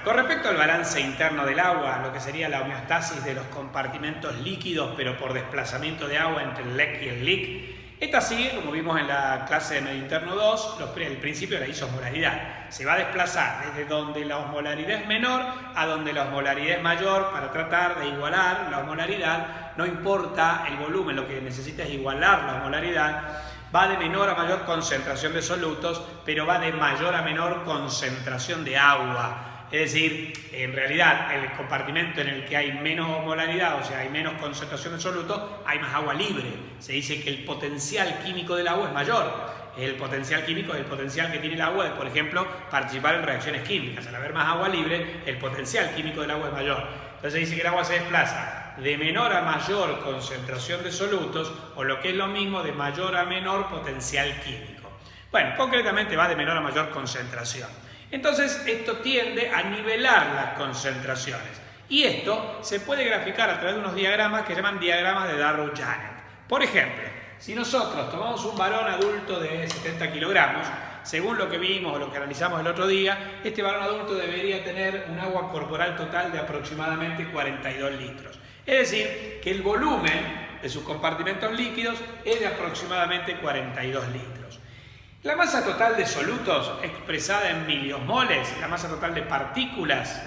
con respecto al balance interno del agua, lo que sería la homeostasis de los compartimentos líquidos, pero por desplazamiento de agua entre el LEC y el LIC, esta sigue, como vimos en la clase de medio interno 2, el principio de la isosmolaridad. Se va a desplazar desde donde la osmolaridad es menor a donde la osmolaridad es mayor para tratar de igualar la osmolaridad. No importa el volumen, lo que necesita es igualar la osmolaridad. Va de menor a mayor concentración de solutos, pero va de mayor a menor concentración de agua. Es decir, en realidad, el compartimento en el que hay menos osmolaridad, o sea, hay menos concentración de soluto, hay más agua libre. Se dice que el potencial químico del agua es mayor. El potencial químico es el potencial que tiene el agua de, por ejemplo, participar en reacciones químicas. Al haber más agua libre, el potencial químico del agua es mayor. Entonces se dice que el agua se desplaza de menor a mayor concentración de solutos, o lo que es lo mismo, de mayor a menor potencial químico. Bueno, concretamente va de menor a mayor concentración. Entonces, esto tiende a nivelar las concentraciones. Y esto se puede graficar a través de unos diagramas que llaman diagramas de Darrow-Janet. Por ejemplo, si nosotros tomamos un varón adulto de 70 kilogramos, según lo que vimos o lo que analizamos el otro día, este varón adulto debería tener un agua corporal total de aproximadamente 42 litros. Es decir, que el volumen de sus compartimentos líquidos es de aproximadamente 42 litros. La masa total de solutos expresada en miliosmoles, la masa total de partículas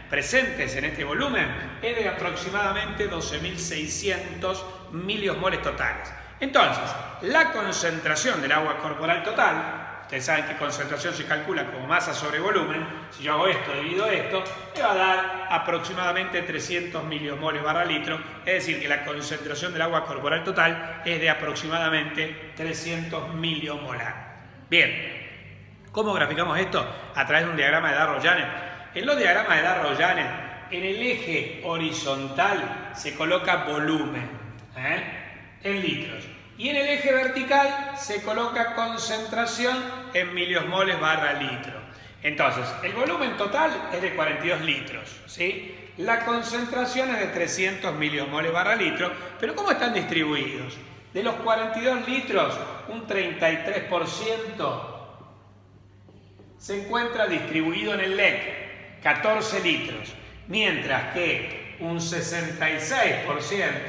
presentes en este volumen, es de aproximadamente 12.600 miliosmoles totales. Entonces, la concentración del agua corporal total, ustedes saben que concentración se calcula como masa sobre volumen, si yo hago esto divido esto, me va a dar aproximadamente 300 miliosmoles barra litro, es decir, que la concentración del agua corporal total es de aproximadamente 300 miliomolar. Bien, ¿cómo graficamos esto? A través de un diagrama de Darrow-Janet. En los diagramas de Darrow-Janet, en el eje horizontal se coloca volumen, en litros. Y en el eje vertical se coloca concentración en miliosmoles barra litro. Entonces, el volumen total es de 42 litros, ¿sí? La concentración es de 300 miliosmoles barra litro, pero ¿cómo están distribuidos? De los 42 litros, un 33% se encuentra distribuido en el LEC, 14 litros, mientras que un 66%,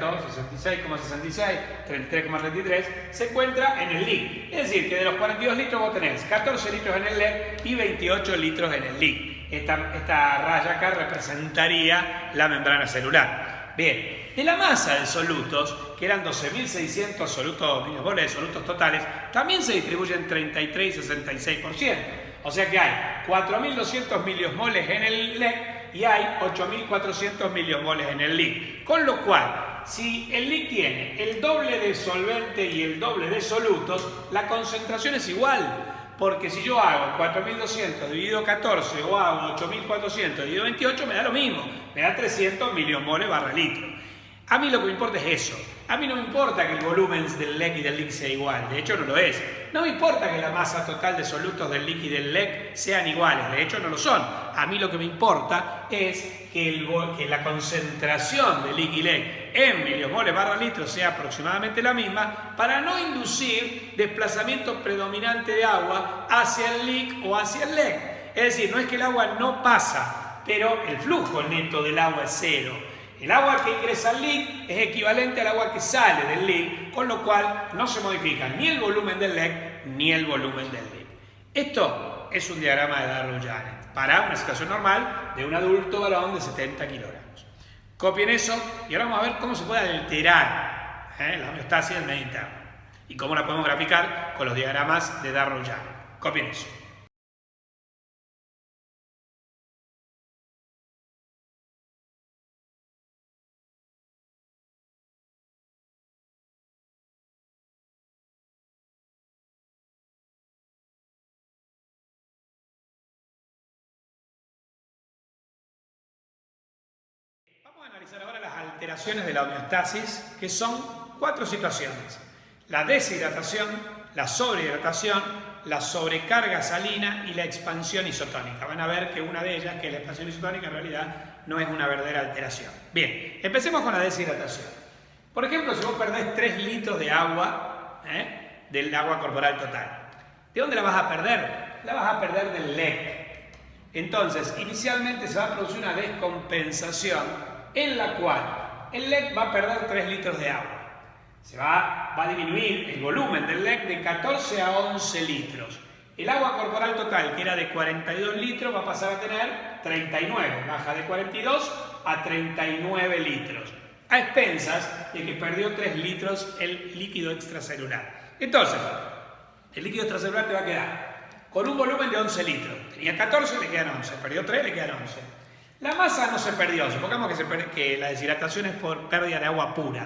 66,66, 33,33, se encuentra en el LIC. Es decir, que de los 42 litros vos tenés 14 litros en el LEC y 28 litros en el LIC. Esta raya acá representaría la membrana celular. Bien, de la masa de solutos, que eran 12.600 miliosmoles de solutos totales, también se distribuyen 33 y 66%. O sea que hay 4.200 miliosmoles en el LEC y hay 8.400 miliosmoles en el LIC. Con lo cual, si el LIC tiene el doble de solvente y el doble de solutos, la concentración es igual. Porque si yo hago 4.200 dividido 14 o hago 8.400 dividido 28, me da lo mismo. Me da 300 miliosmoles barra litro. A mí lo que me importa es eso. A mí no me importa que el volumen del LEC y del LIC sea igual. De hecho, no lo es. No me importa que la masa total de solutos del LIC y del LEC sean iguales. De hecho, no lo son. A mí lo que me importa es que la concentración de LIC y LEC en miliosmoles barra litro sea aproximadamente la misma para no inducir desplazamiento predominante de agua hacia el LIC o hacia el LEC. Es decir, no es que el agua no pasa, pero el flujo neto del agua es cero. El agua que ingresa al LIC es equivalente al agua que sale del LIC, con lo cual no se modifica ni el volumen del LEC ni el volumen del LIC. Esto es un diagrama de Darrow-Janet para una situación normal de un adulto varón de 70 kilogramos. Copien eso y ahora vamos a ver cómo se puede alterar la homeostasis del medio interno y cómo la podemos graficar con los diagramas de Darrow-Janet. Copien eso. Vamos a analizar ahora las alteraciones de la homeostasis, que son 4 situaciones: la deshidratación, la sobrehidratación, la sobrecarga salina y la expansión isotónica. Van a ver que una de ellas, que es la expansión isotónica, en realidad no es una verdadera alteración. Bien, empecemos con la deshidratación. Por ejemplo, si vos perdés 3 litros de agua, del agua corporal total, ¿de dónde la vas a perder? La vas a perder del LEC. Entonces, inicialmente se va a producir una descompensación en la cual el LEC va a perder 3 litros de agua. Va a disminuir el volumen del LEC de 14 a 11 litros. El agua corporal total, que era de 42 litros, va a pasar a tener 39. Baja de 42 a 39 litros. A expensas de que perdió 3 litros el líquido extracelular. Entonces, el líquido extracelular te va a quedar con un volumen de 11 litros. Tenía 14, le quedan 11. Perdió 3, le quedan 11. La masa no se perdió. Supongamos que la deshidratación es por pérdida de agua pura.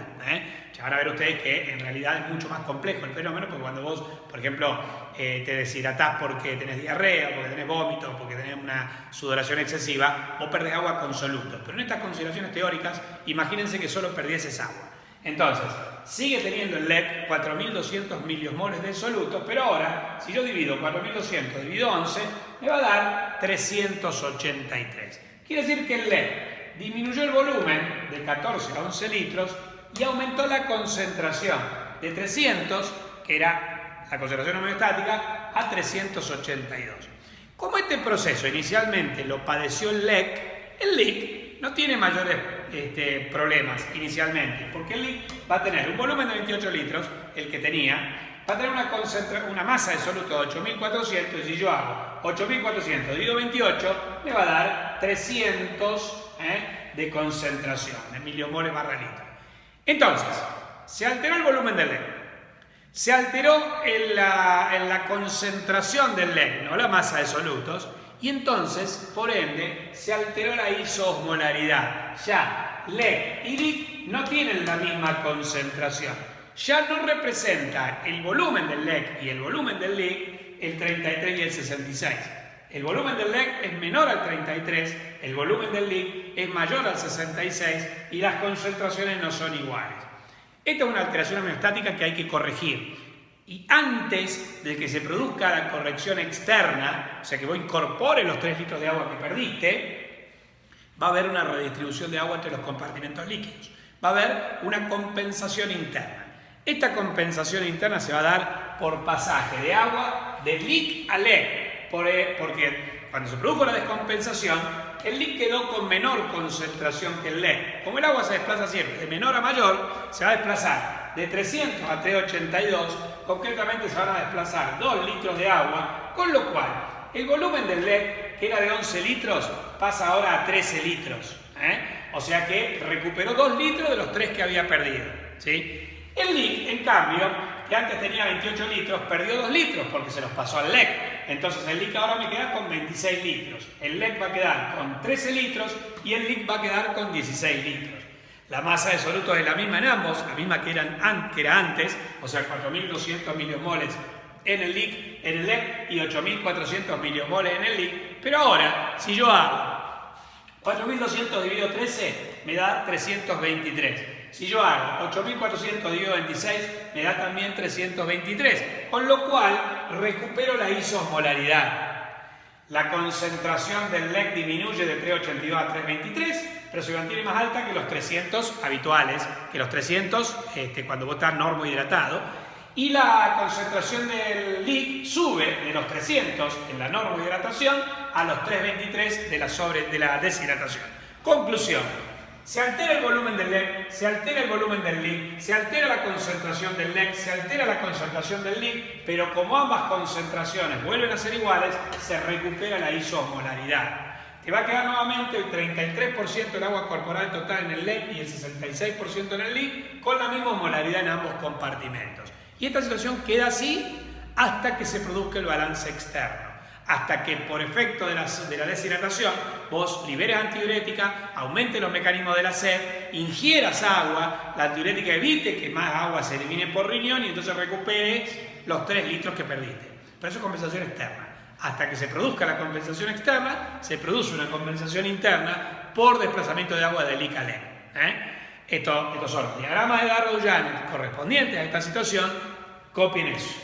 Ya van a ver ustedes que en realidad es mucho más complejo el fenómeno, porque cuando vos, por ejemplo, te deshidratás porque tenés diarrea, porque tenés vómitos, porque tenés una sudoración excesiva, vos perdés agua con solutos. Pero en estas consideraciones teóricas, imagínense que solo perdieses agua. Entonces, sigue teniendo el LEC 4.200 miliomoles de solutos, pero ahora, si yo divido 4.200 dividido 11, me va a dar 383. Quiere decir que el LEC disminuyó el volumen de 14 a 11 litros y aumentó la concentración de 300, que era la concentración homeostática, a 382. Como este proceso inicialmente lo padeció el LEC no tiene mayores problemas inicialmente, porque el LEC va a tener un volumen de 28 litros, el que tenía, va a tener una masa de soluto de 8.400, y si yo hago 8.400 dividido 28, me va a dar 300 de concentración, de miliomoles barra litro. Entonces, se alteró el volumen del LEC, se alteró en la concentración del LEC, no la masa de solutos, y entonces, por ende, se alteró la isosmolaridad. Ya LEC y LIC no tienen la misma concentración. Ya no representa el volumen del LEC y el volumen del LIC el 33 y el 66. El volumen del LEC es menor al 33, el volumen del LIC es mayor al 66 y las concentraciones no son iguales. Esta es una alteración homeostática que hay que corregir. Y antes de que se produzca la corrección externa, o sea que vos incorpores los 3 litros de agua que perdiste, va a haber una redistribución de agua entre los compartimentos líquidos. Va a haber una compensación interna. Esta compensación interna se va a dar por pasaje de agua de LIC a LEC, porque cuando se produjo la descompensación, el LIC quedó con menor concentración que el LEC. Como el agua se desplaza siempre de menor a mayor, se va a desplazar de 300 a 382, concretamente se van a desplazar 2 litros de agua, con lo cual el volumen del LEC, que era de 11 litros, pasa ahora a 13 litros. O sea que recuperó 2 litros de los 3 que había perdido. ¿Sí? El LIC, en cambio, que antes tenía 28 litros, perdió 2 litros porque se los pasó al LEC. Entonces el LIC ahora me queda con 26 litros. El LEC va a quedar con 13 litros y el LIC va a quedar con 16 litros. La masa de solutos es la misma en ambos, la misma que era antes, o sea, 4.200 miliomoles en el LEC y 8.400 miliomoles en el LIC. Pero ahora, si yo hago 4.200 dividido 13, me da 323. Si yo hago 8.400 dividido 26, me da también 323. Con lo cual, recupero la isosmolaridad. La concentración del LEC disminuye de 382 a 323, pero se mantiene más alta que los 300 habituales, que los 300 cuando vos estás normohidratado. Y la concentración del LIC sube de los 300 en la normohidratación a los 323 de la deshidratación. Conclusión: se altera el volumen del LEC, se altera el volumen del LIC, se altera la concentración del LEC, se altera la concentración del LIC, pero como ambas concentraciones vuelven a ser iguales, se recupera la isosmolaridad. Te va a quedar nuevamente el 33% del agua corporal total en el LEC y el 66% en el LIC, con la misma osmolaridad en ambos compartimentos. Y esta situación queda así hasta que se produzca el balance externo. Hasta que por efecto de la deshidratación vos liberes antidiurética, aumentes los mecanismos de la sed, ingieras agua, la antidiurética evite que más agua se elimine por riñón y entonces recuperes los 3 litros que perdiste. Pero eso es compensación externa. Hasta que se produzca la compensación externa, se produce una compensación interna por desplazamiento de agua de LIC a LEC. Estos son los diagramas de Darrow-Janet correspondientes a esta situación. Copien eso.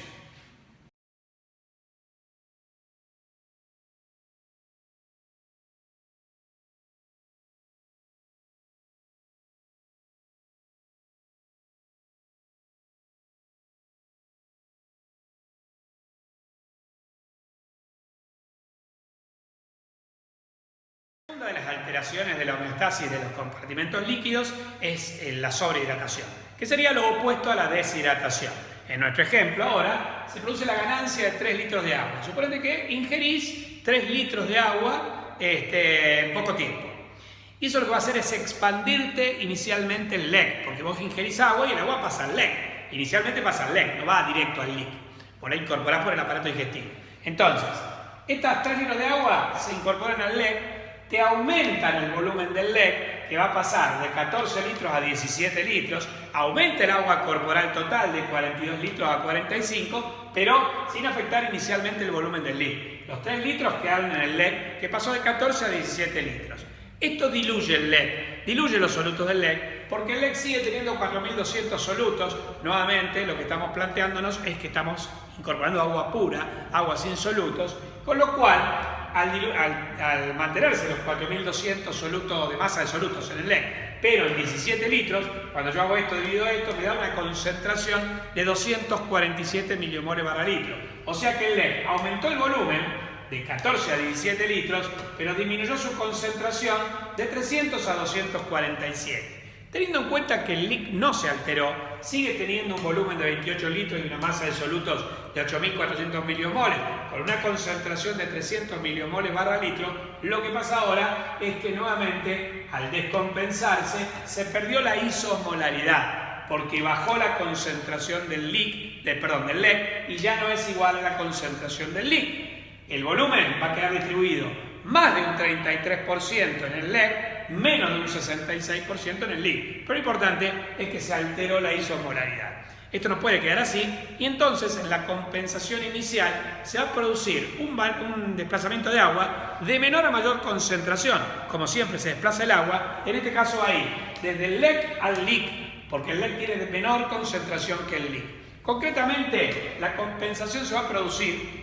segunda de las alteraciones de la homeostasis de los compartimentos líquidos es la sobrehidratación, que sería lo opuesto a la deshidratación. En nuestro ejemplo ahora se produce la ganancia de 3 litros de agua. Suponete que ingerís 3 litros de agua en poco tiempo. Y eso lo que va a hacer es expandirte inicialmente el LEC, porque vos ingerís agua y el agua pasa al LEC. Inicialmente pasa al LEC, no va directo al LIC. Por ahí incorporás por el aparato digestivo. Entonces, estas 3 litros de agua se incorporan al LEC, te aumentan el volumen del LEC, que va a pasar de 14 litros a 17 litros, aumenta el agua corporal total de 42 litros a 45, pero sin afectar inicialmente el volumen del LIC. Los 3 litros quedaron en el LEC, que pasó de 14 a 17 litros. Esto diluye el LEC, diluye los solutos del LEC, porque el LEC sigue teniendo 4200 solutos. Nuevamente, lo que estamos planteándonos es que estamos incorporando agua pura, agua sin solutos, con lo cual, al mantenerse los 4200 solutos de masa de solutos en el LEC, pero en 17 litros, cuando yo hago esto divido esto, me da una concentración de 247 milimoles barra litro. O sea que el LEC aumentó el volumen de 14 a 17 litros, pero disminuyó su concentración de 300 a 247. Teniendo en cuenta que el LIC no se alteró, sigue teniendo un volumen de 28 litros y una masa de solutos de 8.400 milimoles, con una concentración de 300 milimoles barra litro, lo que pasa ahora es que nuevamente, al descompensarse, se perdió la isomolaridad, porque bajó la concentración del LEC y ya no es igual a la concentración del LIC. El volumen va a quedar distribuido más de un 33% en el LEC, menos de un 66% en el LIC. Pero lo importante es que se alteró la isomolaridad. Esto no puede quedar así y entonces en la compensación inicial se va a producir un desplazamiento de agua de menor a mayor concentración. Como siempre se desplaza el agua, en este caso ahí, desde el LEC al LIC, porque el LEC tiene menor concentración que el LIC. Concretamente, la compensación se va a producir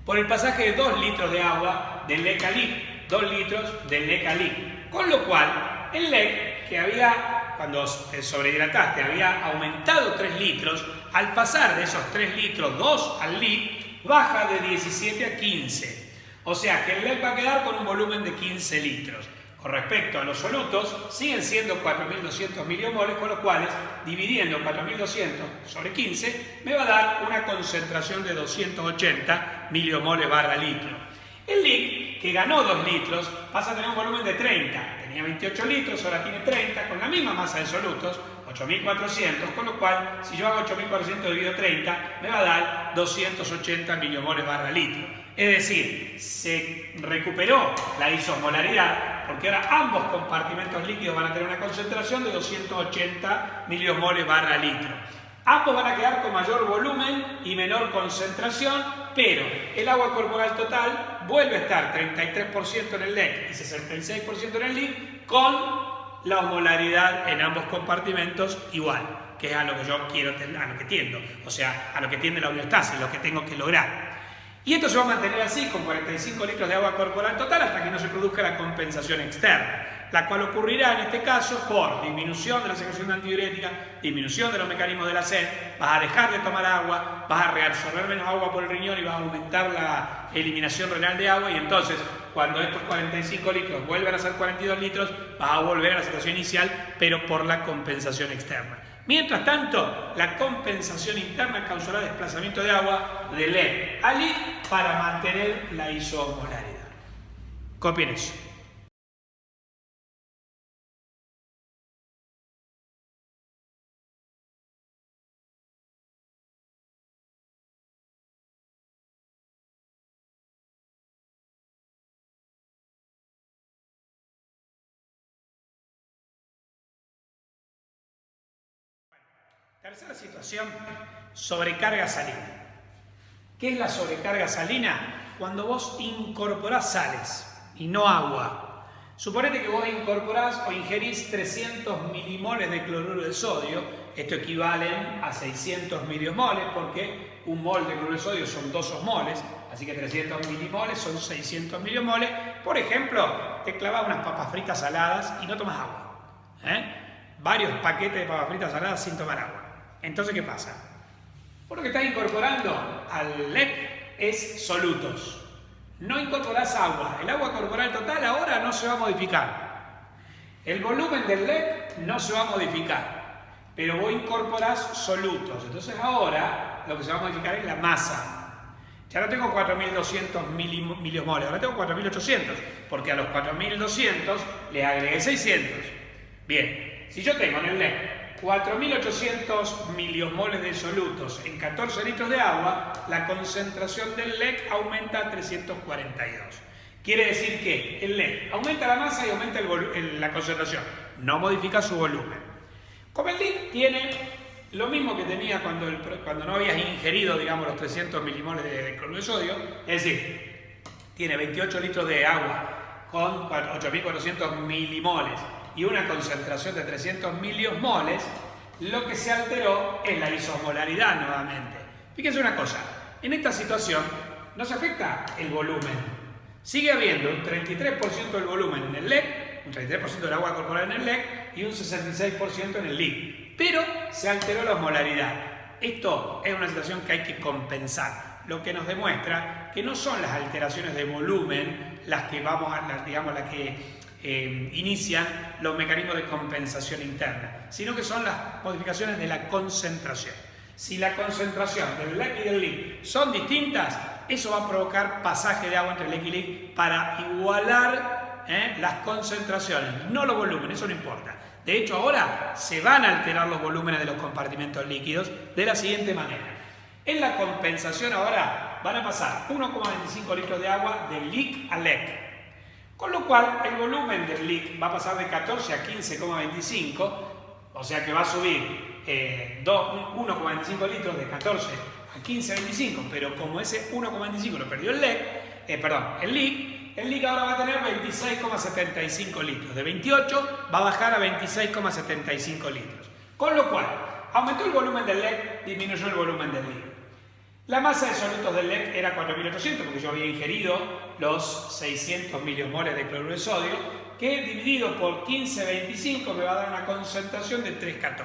por el pasaje de 2 litros de agua del LEC al LIC, 2 litros del LEC al LIC. Con lo cual, el LEC, que había, cuando te sobrehidrataste, había aumentado 3 litros, al pasar de esos 3 litros, 2 al LIC, baja de 17 a 15. O sea que el LEC va a quedar con un volumen de 15 litros. Con respecto a los solutos, siguen siendo 4.200 milimoles, con lo cual, dividiendo 4.200 sobre 15, me va a dar una concentración de 280 milimoles barra litro. El LIC, que ganó 2 litros, pasa a tener un volumen de 30. Tenía 28 litros, ahora tiene 30, con la misma masa de solutos, 8.400, con lo cual, si yo hago 8.400 dividido 30, me va a dar 280 milimoles barra litro. Es decir, se recuperó la isomolaridad, porque ahora ambos compartimentos líquidos van a tener una concentración de 280 milimoles barra litro. Ambos van a quedar con mayor volumen y menor concentración, pero el agua corporal total vuelve a estar 33% en el LEC y 66% en el LIC, con la osmolaridad en ambos compartimentos igual, que es a lo que yo quiero, a lo que tiendo, o sea, a lo que tiende la homeostasis, lo que tengo que lograr. Y esto se va a mantener así, con 45 litros de agua corporal total, hasta que no se produzca la compensación externa, la cual ocurrirá en este caso por disminución de la secreción antidiurética, disminución de los mecanismos de la sed, vas a dejar de tomar agua, vas a reabsorber menos agua por el riñón y vas a aumentar la eliminación renal de agua, y entonces cuando estos 45 litros vuelvan a ser 42 litros, vas a volver a la situación inicial, pero por la compensación externa. Mientras tanto, la compensación interna causará desplazamiento de agua de LEC a LIC para mantener la isomolaridad. Copien eso. Tercera situación, sobrecarga salina. ¿Qué es la sobrecarga salina? Cuando vos incorporás sales y no agua. Suponete que vos incorporás o ingerís 300 milimoles de cloruro de sodio. Esto equivale a 600 milimoles porque un mol de cloruro de sodio son 2 osmoles. Así que 300 milimoles son 600 milimoles. Por ejemplo, te clavas unas papas fritas saladas y no tomas agua. Varios paquetes de papas fritas saladas sin tomar agua. Entonces, ¿qué pasa? Por lo que estás incorporando al LEC es solutos. no incorporás agua. El agua corporal total ahora no se va a modificar. El volumen del LEC no se va a modificar, pero vos incorporás solutos. Entonces ahora lo que se va a modificar es la masa. Ya no tengo 4.200 miliosmoles, ahora tengo 4.800, porque a los 4.200 le agregué 600. Bien, si yo tengo en el LEC 4.800 miliosmoles de solutos en 14 litros de agua, la concentración del LEC aumenta a 342. Quiere decir que el LEC aumenta la masa y aumenta la concentración, no modifica su volumen. Como el LEC tiene lo mismo que tenía cuando no habías ingerido, digamos, los 300 milimoles de cloruro de sodio, es decir, tiene 28 litros de agua con 8.400 milimoles y una concentración de 300 miliosmoles, lo que se alteró es la isosmolaridad nuevamente. Fíjense una cosa, en esta situación no se afecta el volumen. Sigue habiendo un 33% del volumen en el LEC, un 33% del agua corporal en el LEC y un 66% en el LIC. Pero se alteró la osmolaridad. Esto es una situación que hay que compensar, lo que nos demuestra que no son las alteraciones de volumen las que inician los mecanismos de compensación interna, sino que son las modificaciones de la concentración. Si la concentración del LEC y del LIC son distintas, eso va a provocar pasaje de agua entre el LEC y LIC para igualar las concentraciones, no los volúmenes, eso no importa. De hecho, ahora se van a alterar los volúmenes de los compartimentos líquidos de la siguiente manera. En la compensación ahora van a pasar 1,25 litros de agua de LIC a LEC. Con lo cual, el volumen del LIC va a pasar de 14 a 15,25, o sea que va a subir 1,25 litros de 14 a 15,25, pero como ese 1,25 lo perdió el LIC, el LIC ahora va a tener 26,75 litros. De 28 va a bajar a 26,75 litros. Con lo cual, aumentó el volumen del LEC, disminuyó el volumen del LIC. La masa de solutos del LEC era 4.800 porque yo había ingerido los 600 miliosmoles de cloruro de sodio, que dividido por 15,25 me va a dar una concentración de 3,14.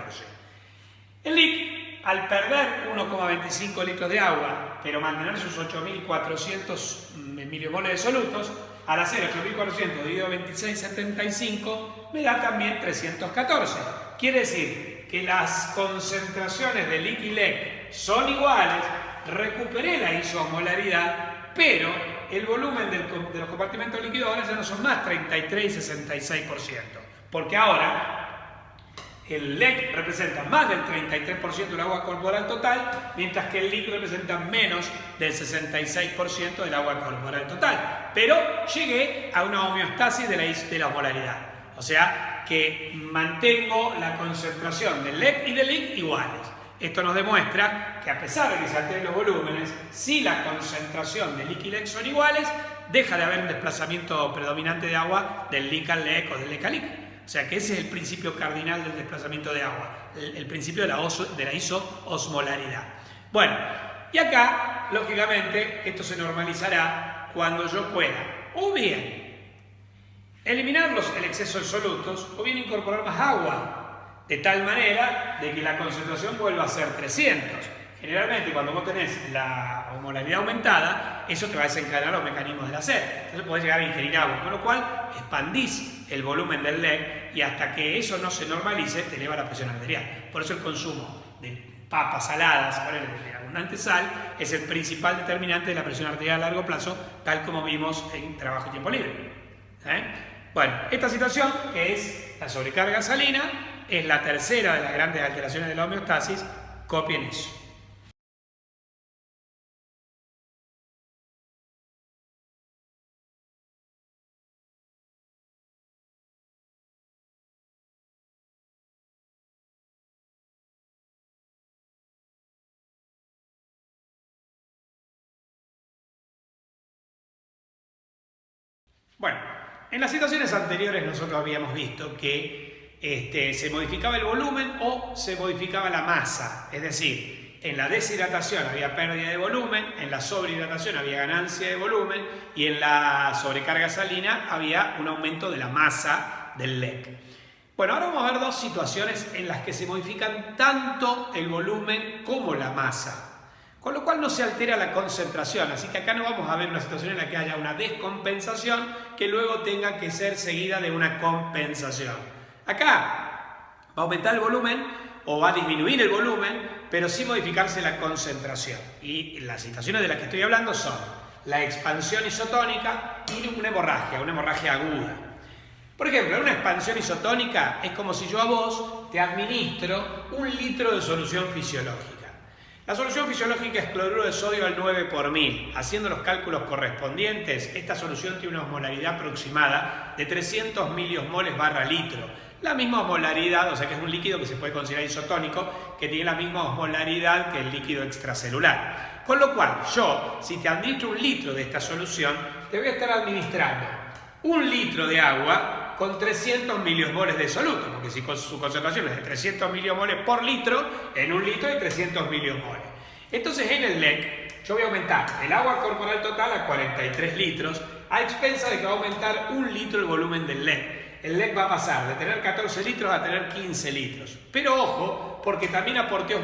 El LIC, al perder 1,25 litros de agua, pero mantener sus 8.400 miliomoles de solutos, al hacer 8.400 dividido a 26,75 me da también 314. Quiere decir que las concentraciones de LIC y LEC son iguales, recuperé la isosmolaridad, pero el volumen de los compartimentos líquidos ahora ya no son más 33 y 66%, porque ahora el LEC representa más del 33% del agua corporal total, mientras que el LIC representa menos del 66% del agua corporal total. Pero llegué a una homeostasis de la osmolaridad. O sea que mantengo la concentración del LEC y del LIC iguales. Esto nos demuestra que a pesar de que se alteren los volúmenes, si la concentración de LIC y LEC son iguales, deja de haber un desplazamiento predominante de agua del LIC al LEC o del LEC al LIC. O sea que ese es el principio cardinal del desplazamiento de agua, el principio de la isoosmolaridad. Bueno, y acá, lógicamente, esto se normalizará cuando yo pueda, o bien eliminar el exceso de solutos, o bien incorporar más agua, de tal manera de que la concentración vuelva a ser 300. Generalmente, cuando vos tenés la osmolaridad aumentada, eso te va a desencadenar los mecanismos de la sed. Entonces podés llegar a ingerir agua, con lo cual expandís el volumen del LEC y hasta que eso no se normalice, te eleva la presión arterial. Por eso el consumo de papas saladas, de abundante sal, es el principal determinante de la presión arterial a largo plazo, tal como vimos en trabajo y tiempo libre. Bueno, esta situación, que es la sobrecarga salina, es la tercera de las grandes alteraciones de la homeostasis. Copien eso. Bueno, en las situaciones anteriores nosotros habíamos visto que se modificaba el volumen o se modificaba la masa, es decir, en la deshidratación había pérdida de volumen, en la sobrehidratación había ganancia de volumen y en la sobrecarga salina había un aumento de la masa del LEC. Bueno, ahora vamos a ver dos situaciones en las que se modifican tanto el volumen como la masa. con lo cual no se altera la concentración, así que acá no vamos a ver una situación en la que haya una descompensación que luego tenga que ser seguida de una compensación. Acá va a aumentar el volumen o va a disminuir el volumen, pero sin modificarse la concentración. Y las situaciones de las que estoy hablando son la expansión isotónica y una hemorragia aguda. Por ejemplo, en una expansión isotónica es como si yo a vos te administro 1 litro de solución fisiológica. La solución fisiológica es cloruro de sodio al 9 por 1000. Haciendo los cálculos correspondientes, esta solución tiene una osmolaridad aproximada de 300 miliosmoles barra litro. La misma osmolaridad, o sea que es un líquido que se puede considerar isotónico, que tiene la misma osmolaridad que el líquido extracelular. Con lo cual, yo, si te administro 1 litro de esta solución, te voy a estar administrando 1 litro de agua con 300 miliosmoles de soluto, porque si su concentración es de 300 miliomoles por litro, en 1 litro hay 300 miliosmoles. Entonces en el LEC yo voy a aumentar el agua corporal total a 43 litros, a expensa de que va a aumentar 1 litro el volumen del LEC. El LEC va a pasar de tener 14 litros a tener 15 litros. Pero ojo, porque también aporté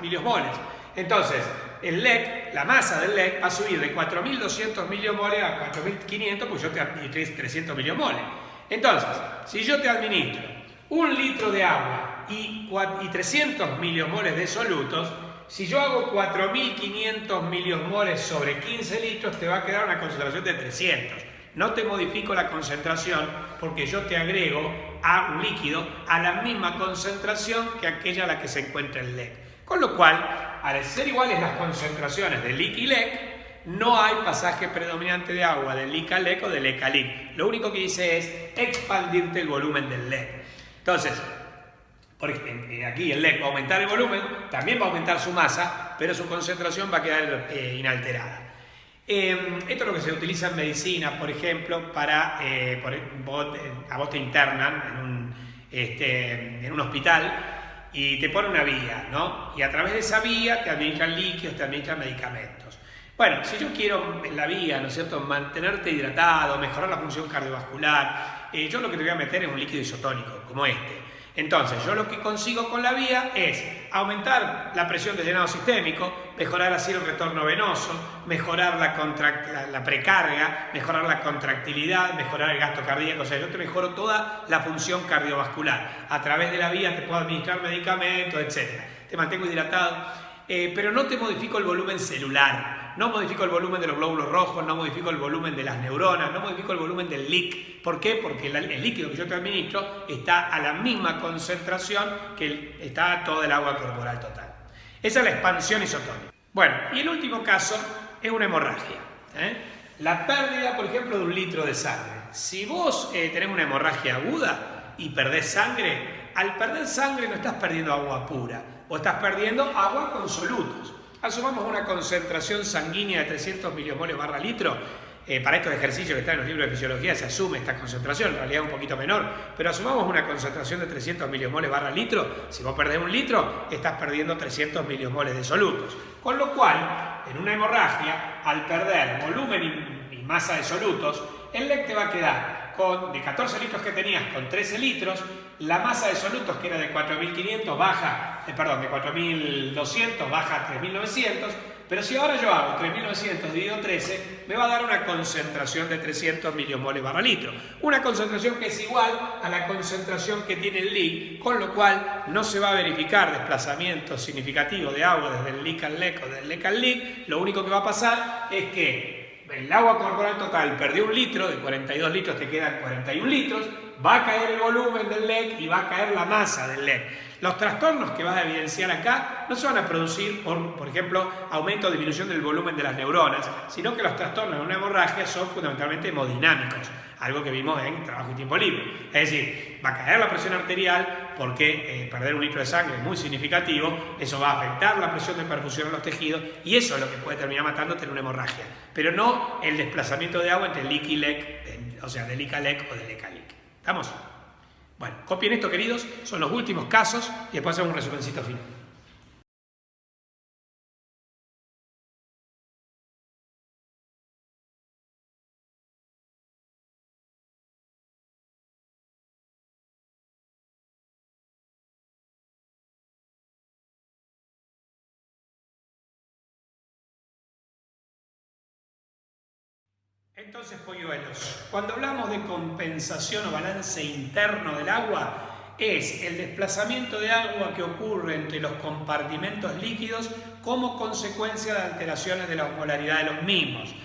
miliosmoles. Entonces, el LEC, la masa del LEC va a subir de 4.200 miliomoles a 4.500, porque yo te administré 300 miliomoles. Entonces, si yo te administro 1 litro de agua y 300 miliomoles de solutos, si yo hago 4.500 miliosmoles sobre 15 litros, te va a quedar una concentración de 300. No te modifico la concentración porque yo te agrego a un líquido a la misma concentración que aquella a la que se encuentra el LEC. Con lo cual, al ser iguales las concentraciones de LIC y LEC, no hay pasaje predominante de agua de LIC a LEC o de LEC a LIC. Lo único que dice es expandirte el volumen del LEC. Entonces, aquí el LEC va a aumentar el volumen, también va a aumentar su masa, pero su concentración va a quedar inalterada. Esto es lo que se utiliza en medicina, por ejemplo, para a vos te internan en un hospital y te ponen una vía, ¿no? Y a través de esa vía te administran líquidos, te administran medicamentos. Bueno, si yo quiero en la vía, ¿no es cierto?, mantenerte hidratado, mejorar la función cardiovascular, yo lo que te voy a meter es un líquido isotónico, como este. Entonces, yo lo que consigo con la vía es aumentar la presión de llenado sistémico, mejorar así el retorno venoso, mejorar la precarga, mejorar la contractilidad, mejorar el gasto cardíaco. O sea, yo te mejoro toda la función cardiovascular. A través de la vía te puedo administrar medicamentos, etc. Te mantengo hidratado, pero no te modifico el volumen celular. No modifico el volumen de los glóbulos rojos, no modifico el volumen de las neuronas, no modifico el volumen del LIC. ¿Por qué? Porque el líquido que yo te administro está a la misma concentración que está todo el agua corporal total. Esa es la expansión isotónica. Bueno, y el último caso es una hemorragia. La pérdida, por ejemplo, de 1 litro de sangre. Si vos tenés una hemorragia aguda y perdés sangre, al perder sangre no estás perdiendo agua pura, vos estás perdiendo agua con solutos. Asumamos una concentración sanguínea de 300 miliomoles barra litro. Para estos ejercicios que están en los libros de fisiología se asume esta concentración, en realidad un poquito menor, pero asumamos una concentración de 300 miliomoles barra litro. Si vos perdés 1 litro, estás perdiendo 300 miliomoles de solutos. Con lo cual, en una hemorragia, al perder volumen y masa de solutos, el LEC te va a quedar de 14 litros que tenías con 13 litros, la masa de solutos que era de 4.500 baja, de 4.200 baja a 3.900, pero si ahora yo hago 3.900 dividido 13, me va a dar una concentración de 300 miliomoles barra litro. Una concentración que es igual a la concentración que tiene el LIC, con lo cual no se va a verificar desplazamiento significativo de agua desde el LIC al LEC o del LEC al LIC. Lo único que va a pasar es que el agua corporal total perdió 1 litro, de 42 litros te quedan 41 litros, va a caer el volumen del LEC y va a caer la masa del LEC. Los trastornos que vas a evidenciar acá no se van a producir por ejemplo, aumento o disminución del volumen de las neuronas, sino que los trastornos de una hemorragia son fundamentalmente hemodinámicos, algo que vimos en Trabajo y Tiempo Libre. Es decir, va a caer la presión arterial porque perder 1 litro de sangre es muy significativo, eso va a afectar la presión de perfusión en los tejidos y eso es lo que puede terminar matándote en una hemorragia, pero no el desplazamiento de agua entre LIC y LEC, o sea, de LIC a LEC o de LEC a LIC. ¿Estamos? Bueno, copien esto, queridos, son los últimos casos y después hacemos un resumencito final. Entonces, polluelos, cuando hablamos de compensación o balance interno del agua, es el desplazamiento de agua que ocurre entre los compartimentos líquidos como consecuencia de alteraciones de la osmolaridad de los mismos.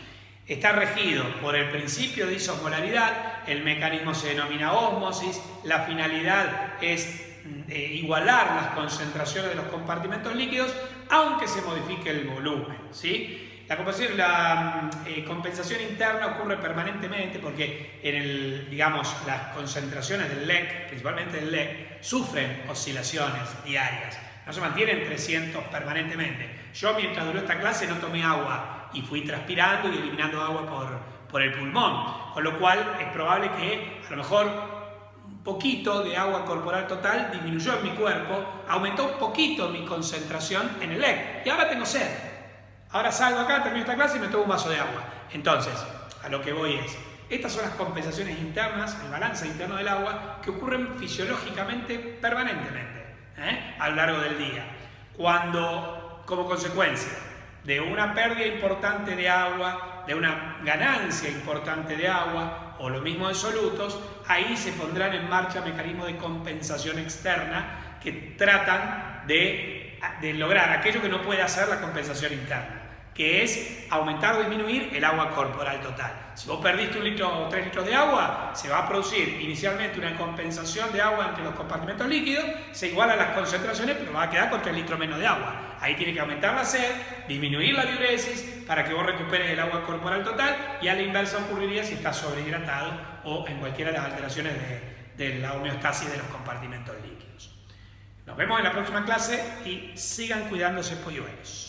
Está regido por el principio de isosmolaridad, el mecanismo se denomina ósmosis, la finalidad es igualar las concentraciones de los compartimentos líquidos, aunque se modifique el volumen, ¿sí? La compensación interna ocurre permanentemente porque las concentraciones del LEC, principalmente del LEC, sufren oscilaciones diarias. No se mantienen 300 permanentemente. Yo, mientras duró esta clase, no tomé agua y fui transpirando y eliminando agua por el pulmón. Con lo cual, es probable que a lo mejor un poquito de agua corporal total disminuyó en mi cuerpo, aumentó un poquito mi concentración en el LEC. Y ahora tengo sed. Ahora salgo acá, termino esta clase y me tomo un vaso de agua. Entonces, a lo que voy es, estas son las compensaciones internas, el balance interno del agua, que ocurren fisiológicamente permanentemente, a lo largo del día. Cuando, como consecuencia de una pérdida importante de agua, de una ganancia importante de agua, o lo mismo de solutos, ahí se pondrán en marcha mecanismos de compensación externa que tratan de lograr aquello que no puede hacer la compensación interna, que es aumentar o disminuir el agua corporal total. Si vos perdiste 1 litro o 3 litros de agua, se va a producir inicialmente una compensación de agua entre los compartimentos líquidos, se igualan las concentraciones, pero va a quedar con 3 litros menos de agua. Ahí tiene que aumentar la sed, disminuir la diuresis para que vos recuperes el agua corporal total, y a la inversa ocurriría si estás sobrehidratado o en cualquiera de las alteraciones de la homeostasis de los compartimentos líquidos. Nos vemos en la próxima clase y sigan cuidándose, polluelos.